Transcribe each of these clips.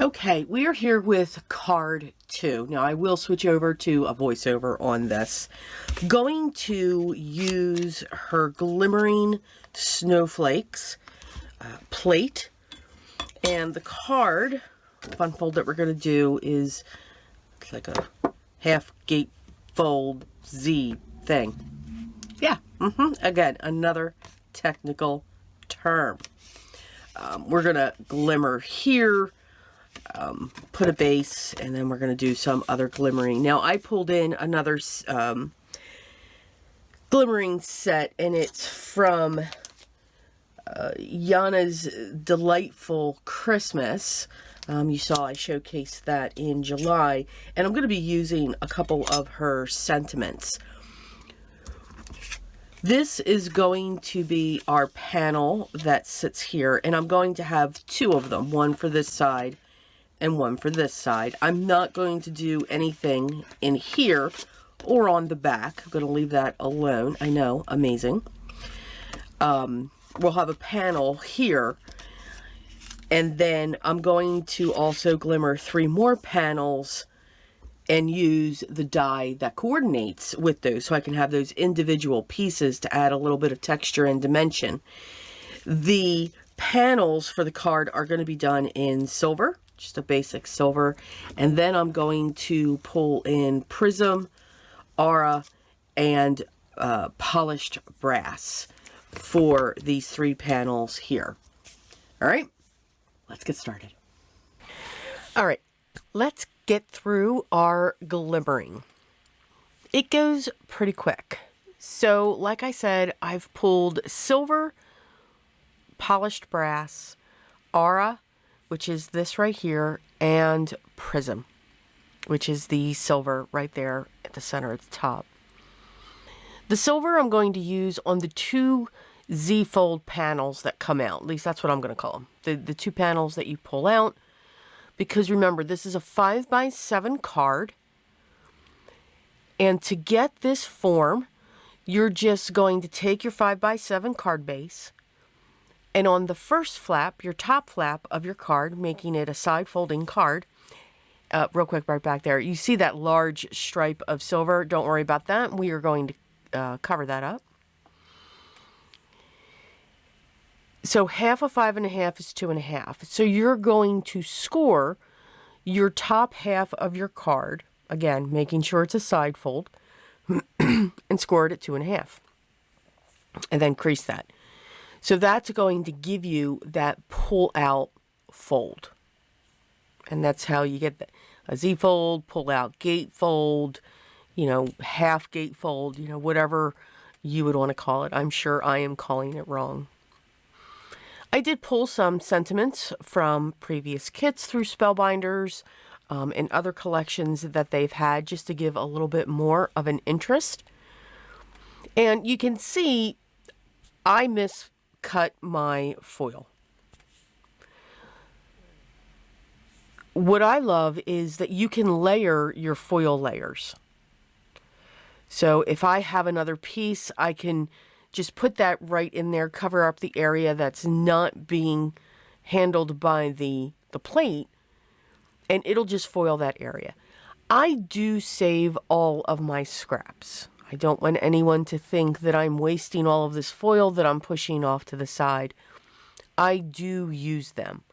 Okay, we are here with card 2. Now I will switch over to a voiceover on this. Going to use her Glimmering Snowflakes plate. And the card, fun fold that we're going to do is like a half gatefold Z thing. Yeah, again, another technical term. We're going to glimmer here. Put a base, and then we're going to do some other glimmering. Now I pulled in another glimmering set, and it's from Yana's Delightful Christmas. You saw I showcased that in July, and I'm going to be using a couple of her sentiments. This is going to be our panel that sits here, and I'm going to have 2 of them, one for this side and one for this side. I'm not going to do anything in here or on the back. I'm going to leave that alone. I know, amazing. We'll have a panel here, and then I'm going to also glimmer 3 more panels and use the die that coordinates with those, so I can have those individual pieces to add a little bit of texture and dimension. The panels for the card are going to be done in silver, just a basic silver, and then I'm going to pull in prism, aura, and polished brass for these 3 panels here. All right, let's get started. All right, let's get through our glimmering. It goes pretty quick. So like I said, I've pulled silver, polished brass, aura, which is this right here, and prism, which is the silver right there at the center at the top. The silver I'm going to use on the 2 Z-fold panels that come out. At least that's what I'm going to call them. The 2 panels that you pull out. Because remember, this is a 5x7 card. And to get this form, you're just going to take your 5x7 card base, and on the first flap, your top flap of your card, making it a side folding card, real quick right back there, you see that large stripe of silver. Don't worry about that. We are going to cover that up. So half of 5 1/2 is 2 1/2. So you're going to score your top half of your card, again, making sure it's a side fold, and score it at 2 1/2. And then crease that. So that's going to give you that pull out fold. And that's how you get a Z fold, pull out gate fold, you know, half gate fold, you know, whatever you would want to call it. I'm sure I am calling it wrong. I did pull some sentiments from previous kits through Spellbinders and other collections that they've had, just to give a little bit more of an interest. And you can see I miscut my foil. What I love is that you can layer your foil layers. So if I have another piece, I can just put that right in there, cover up the area that's not being handled by the plate, and it'll just foil that area. I do save all of my scraps. I don't want anyone to think that I'm wasting all of this foil that I'm pushing off to the side. I do use them.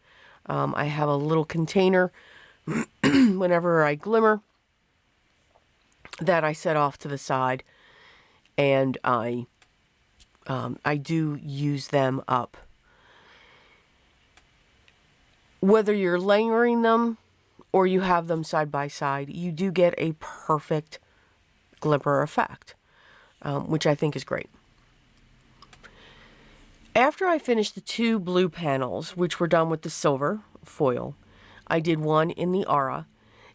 I have a little container whenever I glimmer that I set off to the side, and I do use them up. Whether you're layering them or you have them side by side, you do get a perfect glimmer effect, which I think is great. After I finished the 2 blue panels, which were done with the silver foil, I did one in the aura.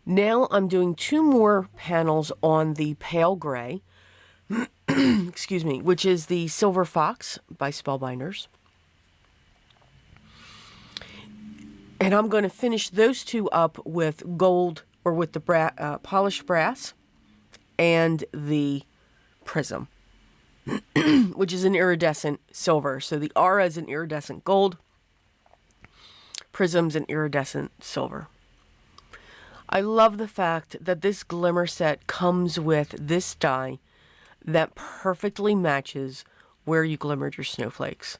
Now I'm doing 2 more panels on the pale gray, excuse me, which is the Silver Fox by Spellbinders. And I'm going to finish those 2 up with gold, or with the polished brass and the prism, which is an iridescent silver. So the aura is an iridescent gold, prism's an iridescent silver. I love the fact that this glimmer set comes with this die that perfectly matches where you glimmered your snowflakes.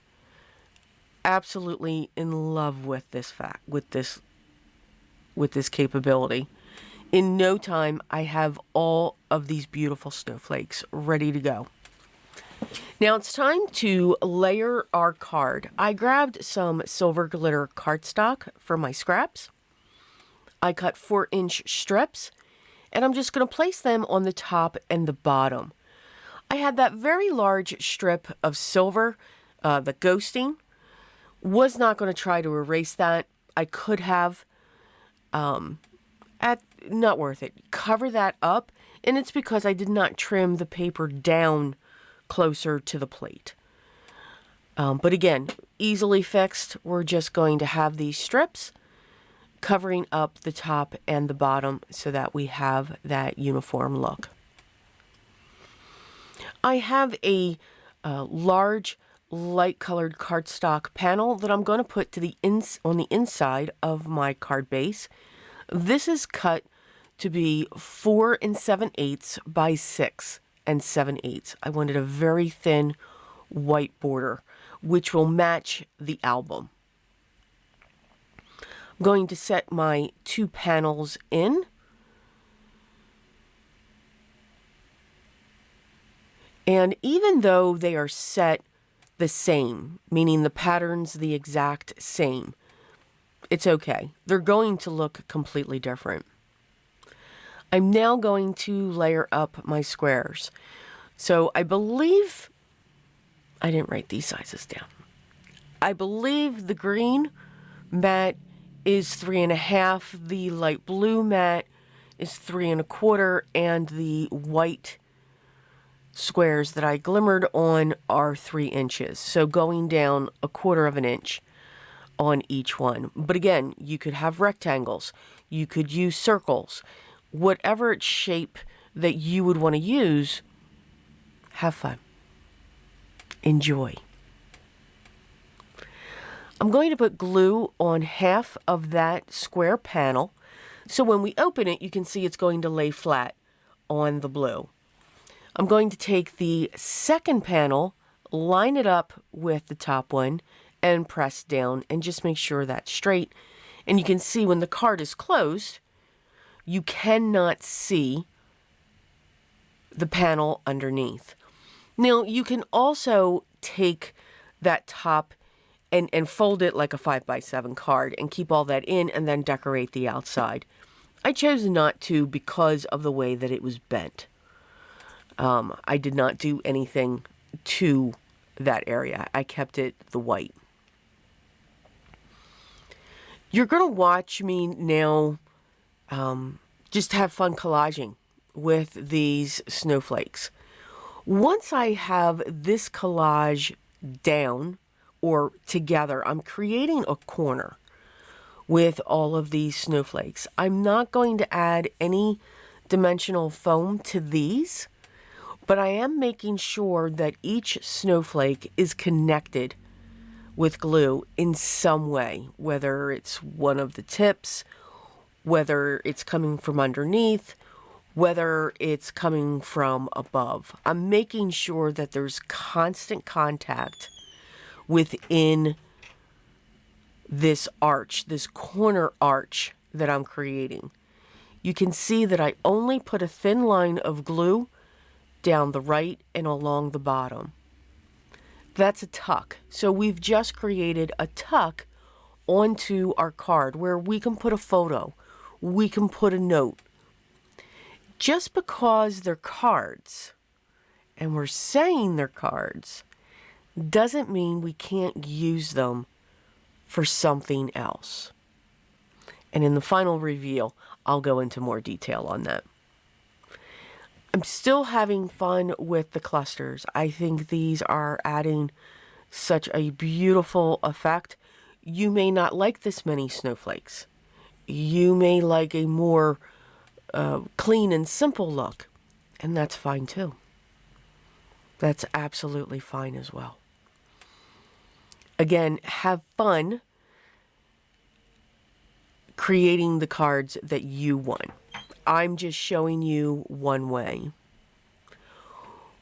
Absolutely in love with this capability. In no time, I have all of these beautiful snowflakes ready to go. Now it's time to layer our card. I grabbed some silver glitter cardstock for my scraps. I cut 4-inch strips, and I'm just going to place them on the top and the bottom. I had that very large strip of silver, the ghosting. Was not going to try to erase that. I could have. Not worth it. Cover that up, and it's because I did not trim the paper down closer to the plate. But again, easily fixed. We're just going to have these strips covering up the top and the bottom so that we have that uniform look. I have a large light colored cardstock panel that I'm going to put to on the inside of my card base. This is cut to be 4 7/8 by 6 7/8. I wanted a very thin white border, which will match the album. I'm going to set my 2 panels in. And even though they are set the same, meaning the pattern's the exact same, it's okay. They're going to look completely different. I'm now going to layer up my squares. So I believe, I didn't write these sizes down. I believe the green mat is 3.5, the light blue mat is 3 1/4, and the white squares that I glimmered on are 3 inches. So going down 1/4 of an inch on each one. But again, you could have rectangles. You could use circles. Whatever shape that you would want to use, have fun. Enjoy. I'm going to put glue on half of that square panel. So when we open it, you can see it's going to lay flat on the blue. I'm going to take the second panel, line it up with the top one, and press down and just make sure that's straight. And you can see when the card is closed, you cannot see the panel underneath. Now, you can also take that top and fold it like a 5x7 card and keep all that in and then decorate the outside. I chose not to because of the way that it was bent. I did not do anything to that area. I kept it the white. You're going to watch me now just have fun collaging with these snowflakes. Once I have this collage down or together, I'm creating a corner with all of these snowflakes. I'm not going to add any dimensional foam to these, but I am making sure that each snowflake is connected with glue in some way, whether it's one of the tips, whether it's coming from underneath, whether it's coming from above. I'm making sure that there's constant contact within this arch, this corner arch that I'm creating. You can see that I only put a thin line of glue down the right and along the bottom. That's a tuck. So we've just created a tuck onto our card where we can put a photo, we can put a note. Just because they're cards, and we're saying they're cards, doesn't mean we can't use them for something else. And in the final reveal, I'll go into more detail on that. I'm still having fun with the clusters. I think these are adding such a beautiful effect. You may not like this many snowflakes. You may like a more clean and simple look, and that's fine too. That's absolutely fine as well. Again, have fun creating the cards that you want. I'm just showing you one way.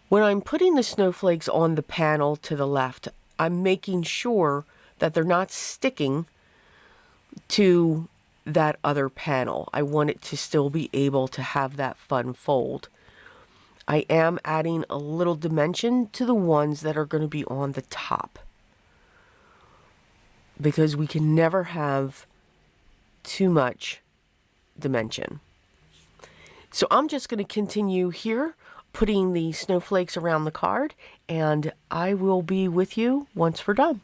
When I'm putting the snowflakes on the panel to the left, I'm making sure that they're not sticking to that other panel. I want it to still be able to have that fun fold. I am adding a little dimension to the ones that are going to be on the top, because we can never have too much dimension. So I'm just going to continue here putting the snowflakes around the card, and I will be with you once we're done.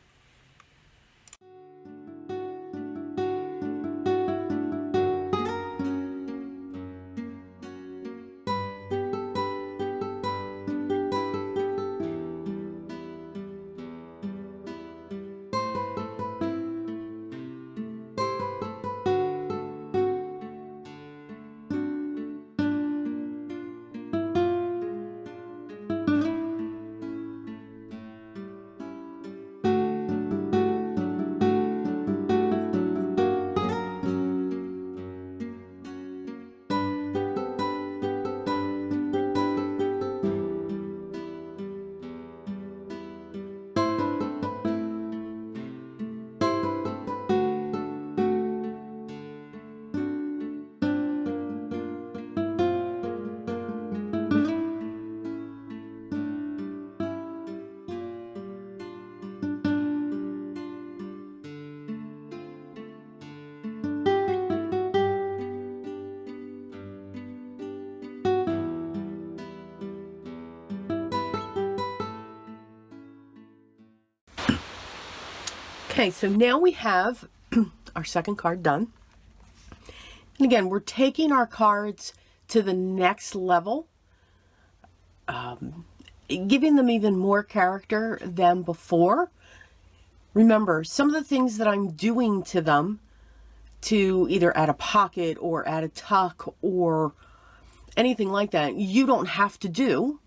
Okay, so now we have our second card done. And again, we're taking our cards to the next level, giving them even more character than before. Remember, some of the things that I'm doing to them to either add a pocket or add a tuck or anything like that, you don't have to do.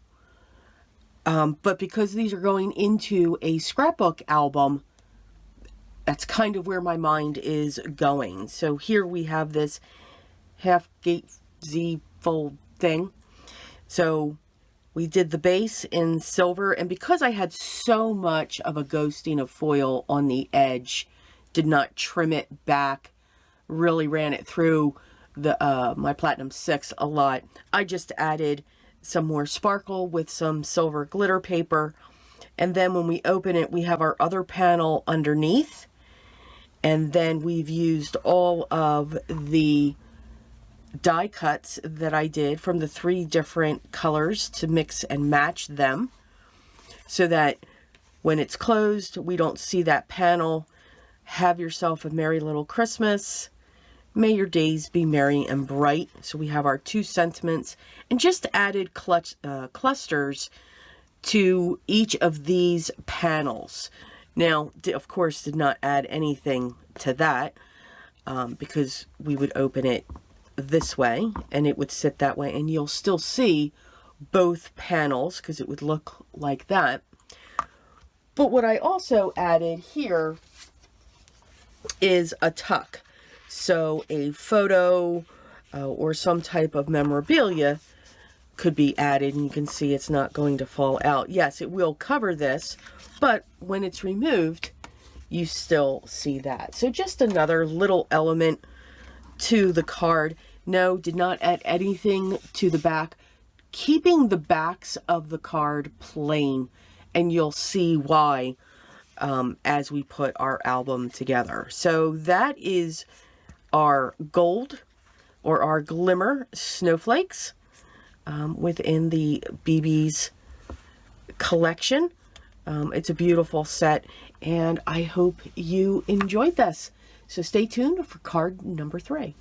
But because these are going into a scrapbook album, that's kind of where my mind is going. So here we have this half gate Z fold thing. So we did the base in silver, and because I had so much of a ghosting of foil on the edge, did not trim it back, really ran it through the my Platinum 6 a lot. I just added some more sparkle with some silver glitter paper, and then when we open it, we have our other panel underneath. And then we've used all of the die cuts that I did from the 3 different colors to mix and match them, so that when it's closed, we don't see that panel. Have yourself a merry little Christmas. May your days be merry and bright. So we have our 2 sentiments, and just added clusters to each of these panels. Now, of course, did not add anything to that because we would open it this way and it would sit that way, and you'll still see both panels because it would look like that. But what I also added here is a tuck. So a photo or some type of memorabilia could be added, and you can see it's not going to fall out. Yes, it will cover this, but when it's removed, you still see that. So just another little element to the card. No, did not add anything to the back. Keeping the backs of the card plain, and you'll see why as we put our album together. So that is our gold or our glimmer snowflakes within the Bibi's collection. It's a beautiful set, and I hope you enjoyed this. So stay tuned for card number 3.